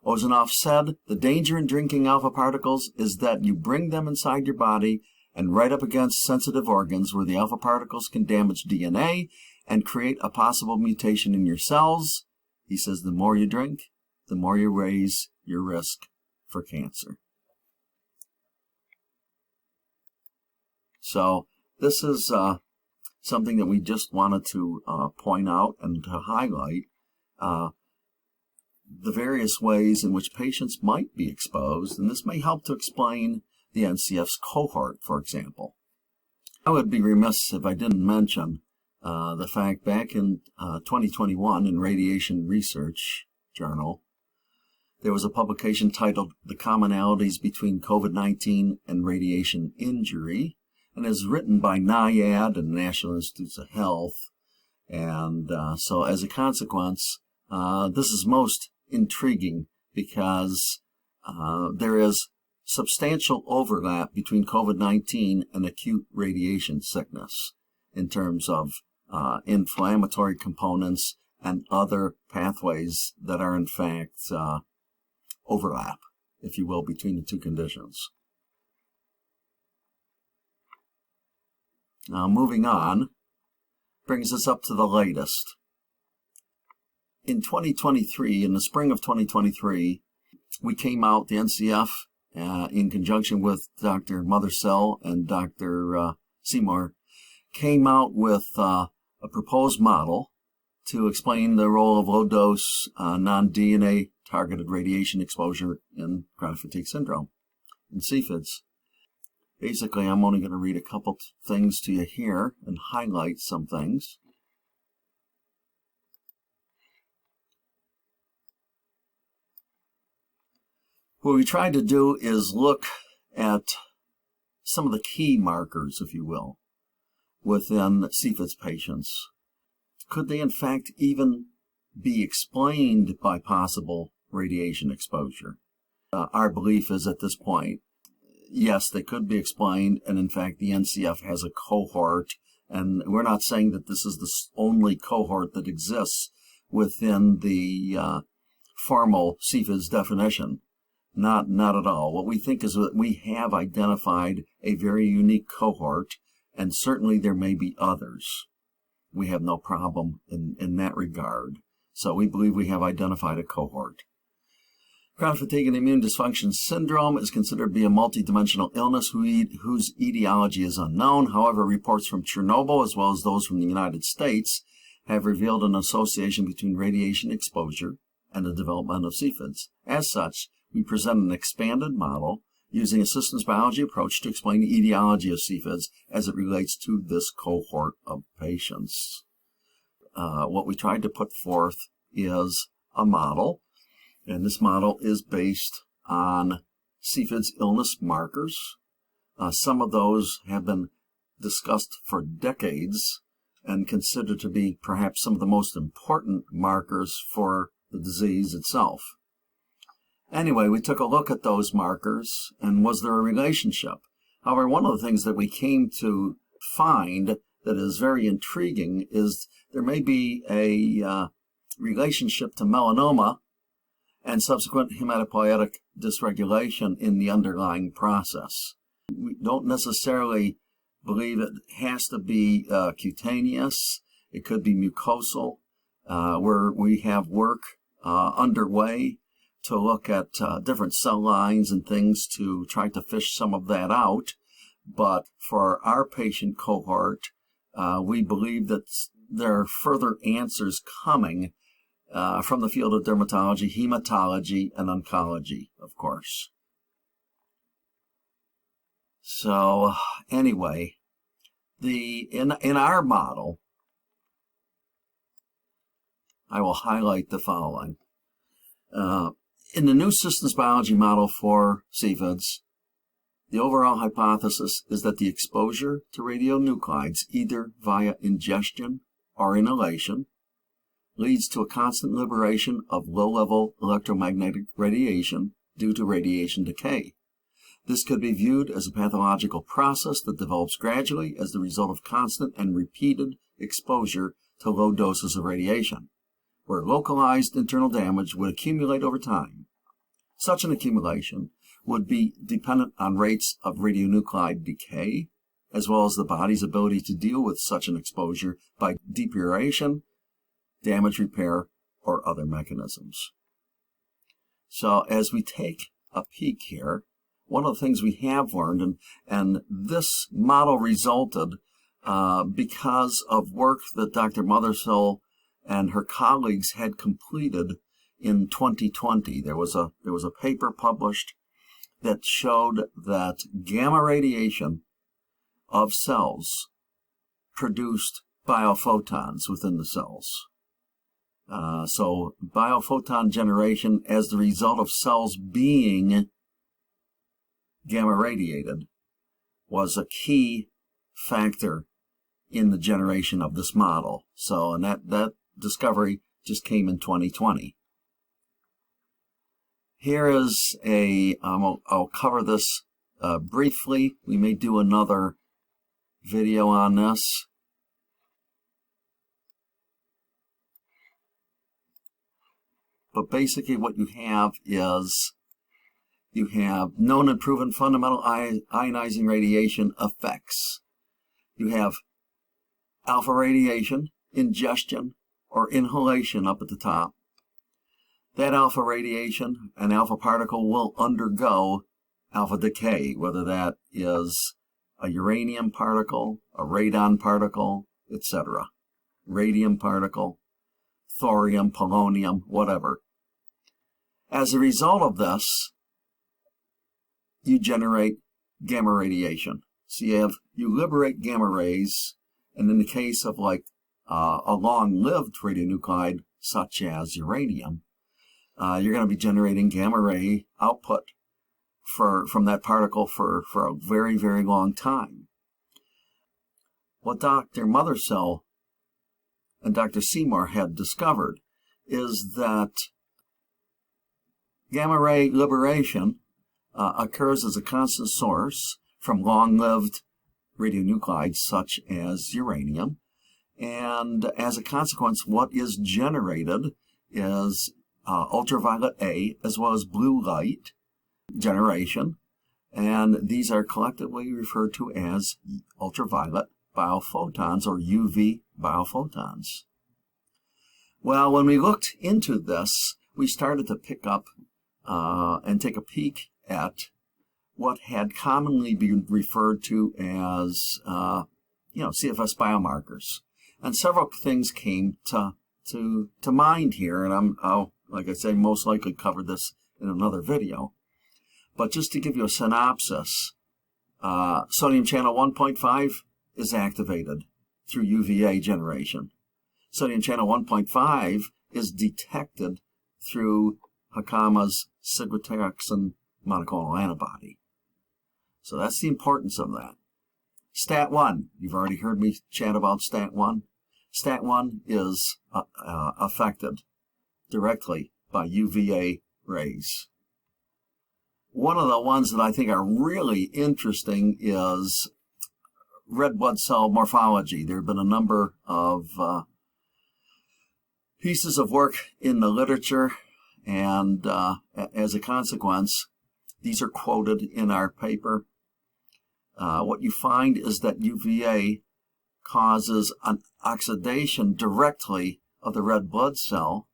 Ozanoff said, the danger in drinking alpha particles is that you bring them inside your body and right up against sensitive organs where the alpha particles can damage DNA and create a possible mutation in your cells. He says the more you drink, the more you raise your risk for cancer. So this is something that we just wanted to point out and to highlight. the various ways in which patients might be exposed, and this may help to explain the NCF's cohort, for example. I would be remiss if I didn't mention the fact back in 2021 in Radiation Research Journal, there was a publication titled The Commonalities Between COVID-19 and Radiation Injury, and is written by NIAID and National Institutes of Health. And so as a consequence, this is most intriguing because there is substantial overlap between COVID-19 and acute radiation sickness in terms of inflammatory components and other pathways that are in fact overlap, if you will, between the two conditions. Now, moving on, brings us up to the latest. In 2023, in the spring of 2023, we came out, the NCF, in conjunction with Dr. Mothersell and Dr. Seymour, came out with a proposed model to explain the role of low-dose non-DNA targeted radiation exposure in chronic fatigue syndrome, in CFIDS. Basically, I'm only going to read a couple things to you here and highlight some things. What we tried to do is look at some of the key markers, if you will, within CFIDS patients. Could they, in fact, even be explained by possible radiation exposure? Our belief is at this point, yes, they could be explained, and in fact, the NCF has a cohort, and we're not saying that this is the only cohort that exists within the formal CFIDS definition. Not at all. What we think is that we have identified a very unique cohort, and certainly there may be others. We have no problem in that regard. So we believe we have identified a cohort. Chronic fatigue and immune dysfunction syndrome is considered to be a multidimensional illness whose etiology is unknown. However, reports from Chernobyl, as well as those from the United States, have revealed an association between radiation exposure and the development of CFIDS. As such, we present an expanded model using a systems biology approach to explain the etiology of CFIDS as it relates to this cohort of patients. What we tried to put forth is a model, and this model is based on CFIDS illness markers. Some of those have been discussed for decades and considered to be perhaps some of the most important markers for the disease itself. Anyway, we took a look at those markers, and was there a relationship? However, one of the things that we came to find that is very intriguing is there may be a relationship to melanoma and subsequent hematopoietic dysregulation in the underlying process. We don't necessarily believe it has to be cutaneous. It could be mucosal, where we have work underway to look at different cell lines and things to try to fish some of that out. But for our patient cohort, we believe that there are further answers coming from the field of dermatology, hematology, and oncology, of course. So anyway, in our model, I will highlight the following. In the new systems biology model for CFIDS, the overall hypothesis is that the exposure to radionuclides, either via ingestion or inhalation, leads to a constant liberation of low-level electromagnetic radiation due to radiation decay. This could be viewed as a pathological process that develops gradually as the result of constant and repeated exposure to low doses of radiation, where localized internal damage would accumulate over time. Such an accumulation would be dependent on rates of radionuclide decay, as well as the body's ability to deal with such an exposure by depuration, damage repair, or other mechanisms. So as we take a peek here, one of the things we have learned, and this model resulted because of work that Dr. Mothersell and her colleagues had completed in 2020. There was a paper published that showed that gamma radiation of cells produced biophotons within the cells. So biophoton generation as the result of cells being gamma radiated was a key factor in the generation of this model. So, and that discovery just came in 2020. Here is I'll cover this briefly. We may do another video on this. But basically what you have is you have known and proven fundamental ionizing radiation effects. You have alpha radiation, ingestion, or inhalation up at the top. That alpha radiation, an alpha particle, will undergo alpha decay, whether that is a uranium particle, a radon particle, etc. Radium particle, thorium, polonium, whatever. As a result of this, you generate gamma radiation. So you liberate gamma rays, and in the case of like a long-lived radionuclide such as uranium, you're going to be generating gamma ray output from that particle for a very, very long time. What Dr. Mothersell and Dr. Seymour had discovered is that gamma ray liberation occurs as a constant source from long-lived radionuclides such as uranium, and as a consequence what is generated is ultraviolet A as well as blue light generation, and these are collectively referred to as ultraviolet biophotons or UV biophotons. Well, when we looked into this, we started to pick up and take a peek at what had commonly been referred to as CFS biomarkers, and several things came to mind here, and I'll, like I say, most likely cover this in another video. But just to give you a synopsis, sodium channel 1.5 is activated through UVA generation. Sodium channel 1.5 is detected through Hakama's ciguatoroxin monoclonal antibody. So that's the importance of that. STAT1, you've already heard me chat about STAT1. STAT1 is affected directly by UVA rays. One of the ones that I think are really interesting is red blood cell morphology. There have been a number of pieces of work in the literature, and as a consequence, these are quoted in our paper. What you find is that UVA causes an oxidation directly of the red blood cell,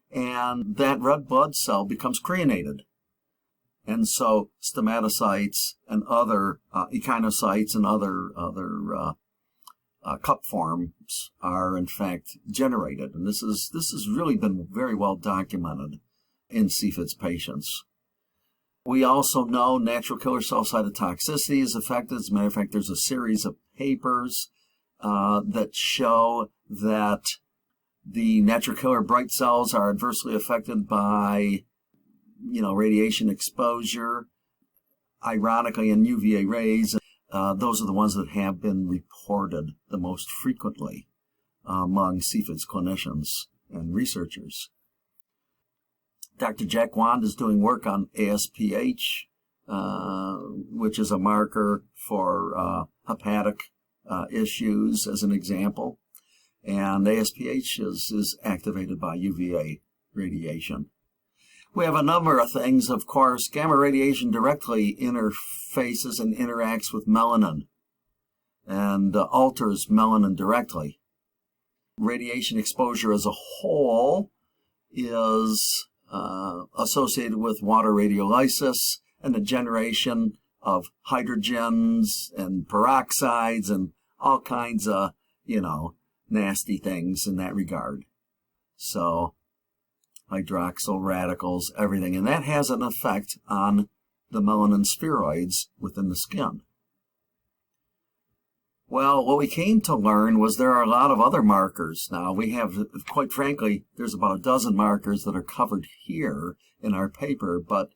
and that red blood cell becomes creatininated. And so stomatocytes and other echinocytes and other cup forms are in fact generated. And this has really been very well documented in CFIDS patients. We also know natural killer cell cytotoxicity is affected. As a matter of fact, there's a series of papers that show that the natural killer bright cells are adversely affected by radiation exposure, ironically in UVA rays. Those are the ones that have been reported the most frequently among CFIDS clinicians and researchers. Dr. Jack Wand is doing work on ASPH, which is a marker for hepatic issues, as an example. And ASPH is activated by UVA radiation. We have a number of things, of course. Gamma radiation directly interfaces and interacts with melanin and alters melanin directly. Radiation exposure as a whole is associated with water radiolysis and the generation of hydrogens and peroxides and all kinds of, nasty things in that regard. So hydroxyl radicals, everything. And that has an effect on the melanin spheroids within the skin. Well, what we came to learn was there are a lot of other markers. Now, we have, quite frankly, there's about a dozen markers that are covered here in our paper, but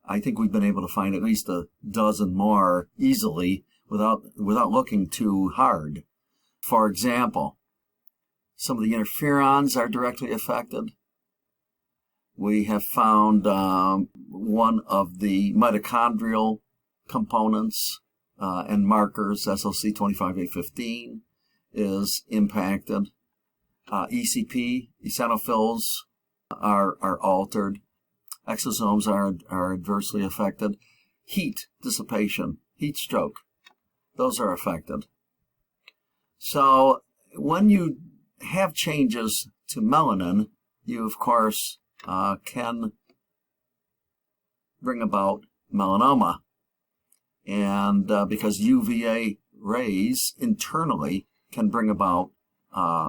I think we've been able to find at least a dozen more easily without looking too hard. For example, some of the interferons are directly affected. We have found one of the mitochondrial components and markers, SLC25A15, is impacted. ECP, eosinophils, are altered. Exosomes are adversely affected. Heat dissipation, heat stroke, those are affected. So when you have changes to melanin, you, of course, can bring about melanoma. And because UVA rays internally can bring about,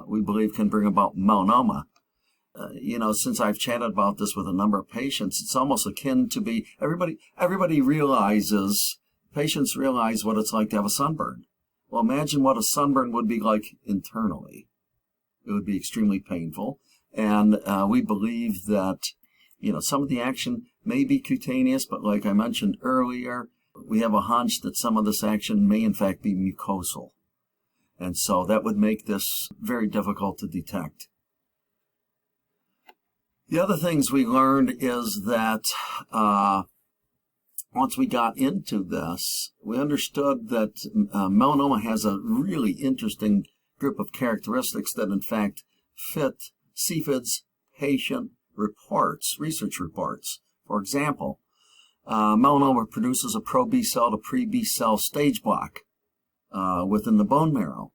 we believe, can bring about melanoma. Since I've chatted about this with a number of patients, it's almost akin to be, everybody realizes, patients realize what it's like to have a sunburn. Well, imagine what a sunburn would be like internally. It would be extremely painful. And we believe that, some of the action may be cutaneous, but like I mentioned earlier, we have a hunch that some of this action may in fact be mucosal. And so that would make this very difficult to detect. The other things we learned is that once we got into this, we understood that melanoma has a really interesting group of characteristics that in fact fit CFIDS patient reports, research reports. For example, melanoma produces a pro-B cell to pre-B cell stage block within the bone marrow.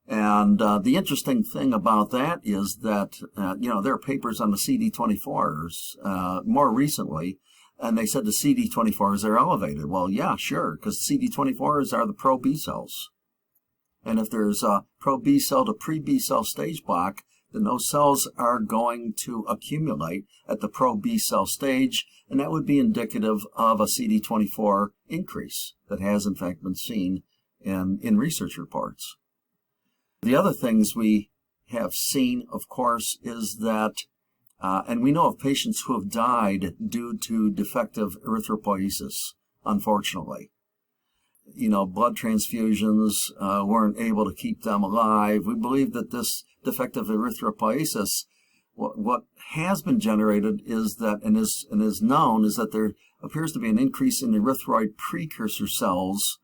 And the interesting thing about that is that, there are papers on the CD24s more recently, and they said the CD24s are elevated. Well, yeah, sure, because CD24s are the pro-B cells. And if there's a pro-B cell to pre-B cell stage block, then those cells are going to accumulate at the pro-B cell stage, and that would be indicative of a CD24 increase that has in fact been seen in research reports. The other things we have seen, of course, is that, and we know of patients who have died due to defective erythropoiesis, unfortunately. Blood transfusions weren't able to keep them alive. We believe that this defective erythropoiesis, what has been generated is that, and is known, is that there appears to be an increase in erythroid precursor cells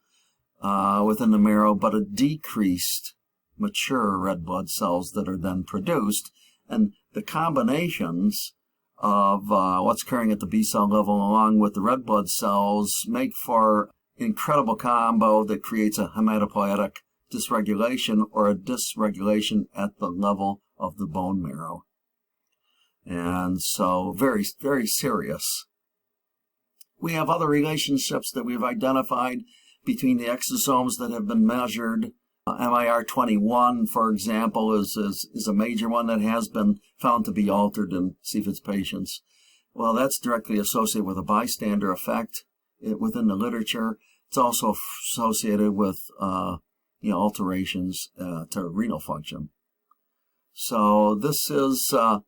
within the marrow, but a decreased mature red blood cells that are then produced. And the combinations of what's occurring at the B cell level along with the red blood cells make for incredible combo that creates a hematopoietic dysregulation or a dysregulation at the level of the bone marrow. And so very, very serious. We have other relationships that we've identified between the exosomes that have been measured. MIR21, for example, is a major one that has been found to be altered in CFIDS patients. Well, that's directly associated with a bystander effect within the literature. It's also associated with alterations to renal function. So this is a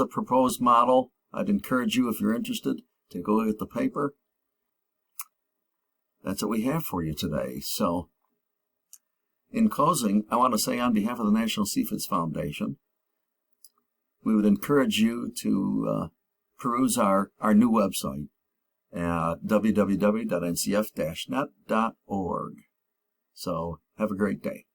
proposed model. I'd encourage you, if you're interested, take a look at the paper. That's what we have for you today. So, in closing, I want to say on behalf of the National CFIDS Foundation, we would encourage you to peruse our new website at www.ncf-net.org. So, have a great day.